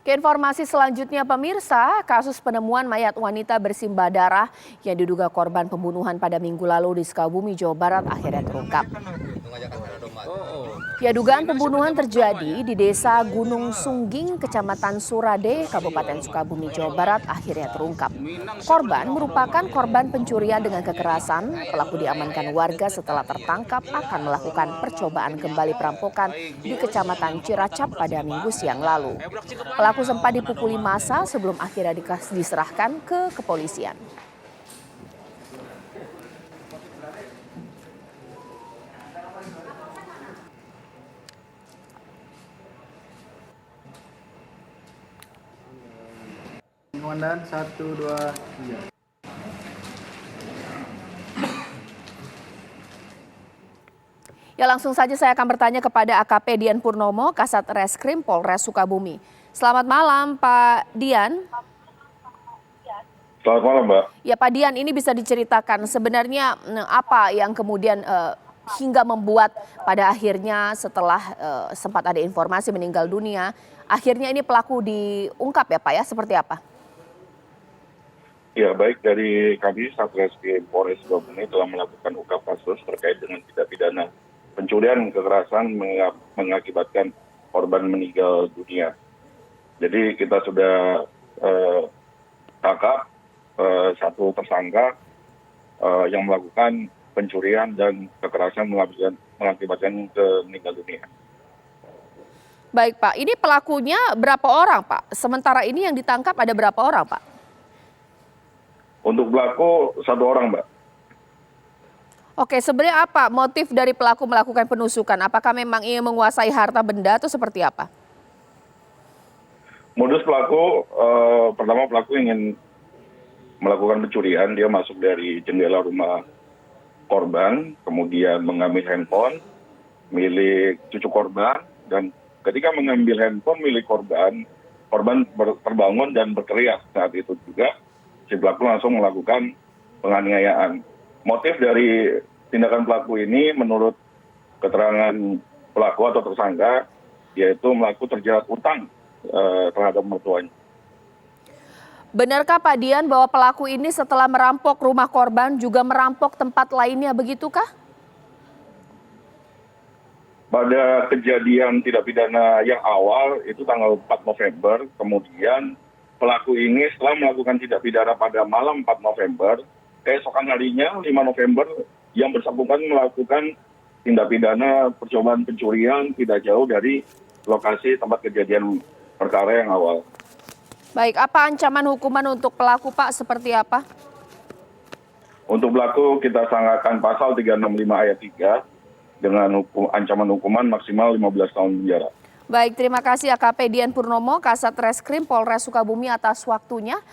Ke informasi selanjutnya pemirsa, kasus penemuan mayat wanita bersimbah darah yang diduga korban pembunuhan pada Minggu lalu di Sukabumi, Jawa Barat akhirnya terungkap. Ya, dugaan pembunuhan terjadi di Desa Gunung Sungging, Kecamatan Surade, Kabupaten Sukabumi, Jawa Barat akhirnya terungkap. Korban merupakan korban pencurian dengan kekerasan. Pelaku diamankan warga setelah tertangkap akan melakukan percobaan kembali perampokan di Kecamatan Ciracap pada Minggu siang lalu. Pelaku sempat dipukuli massa sebelum akhirnya diserahkan ke kepolisian. Komandan 1, 2, 3. Ya, langsung saja saya akan bertanya kepada AKP Dian Purnomo, Kasat Reskrim Polres Sukabumi. Selamat malam Pak Dian. Selamat malam, Mbak. Ya Pak Dian, ini bisa diceritakan sebenarnya apa yang kemudian hingga membuat pada akhirnya setelah sempat ada informasi meninggal dunia, akhirnya ini pelaku diungkap ya Pak ya, seperti apa? Ya, baik, dari kami Satreskrim Polres Sukabumi telah melakukan ungkap kasus terkait dengan tindak pidana pencurian kekerasan mengakibatkan korban meninggal dunia. Jadi kita sudah tangkap satu tersangka yang melakukan pencurian dan kekerasan mengakibatkan meninggal dunia. Baik Pak, ini pelakunya berapa orang Pak? Sementara ini yang ditangkap ada berapa orang Pak? Untuk pelaku 1 orang, Mbak. Oke, sebenarnya apa motif dari pelaku melakukan penusukan? Apakah memang ingin menguasai harta benda atau seperti apa? Modus pelaku, pertama pelaku ingin melakukan pencurian. Dia masuk dari jendela rumah korban, kemudian mengambil handphone milik cucu korban, dan ketika mengambil handphone milik korban terbangun dan berteriak. Saat itu juga si pelaku langsung melakukan penganiayaan. Motif dari tindakan pelaku ini menurut keterangan pelaku atau tersangka yaitu pelaku terjerat utang terhadap mertuanya. Benarkah Pak Dian bahwa pelaku ini setelah merampok rumah korban juga merampok tempat lainnya, begitukah? Pada kejadian tindak pidana yang awal itu tanggal 4 November, kemudian pelaku ini setelah melakukan tindak pidana pada malam 4 November, keesokan harinya 5 November yang bersangkutan melakukan tindak pidana percobaan pencurian tidak jauh dari lokasi tempat kejadian perkara yang awal. Baik, apa ancaman hukuman untuk pelaku Pak, seperti apa? Untuk pelaku kita sangakan pasal 365 ayat 3 dengan ancaman hukuman maksimal 15 tahun penjara. Baik, terima kasih AKP Dian Purnomo, Kasat Reskrim Polres Sukabumi atas waktunya.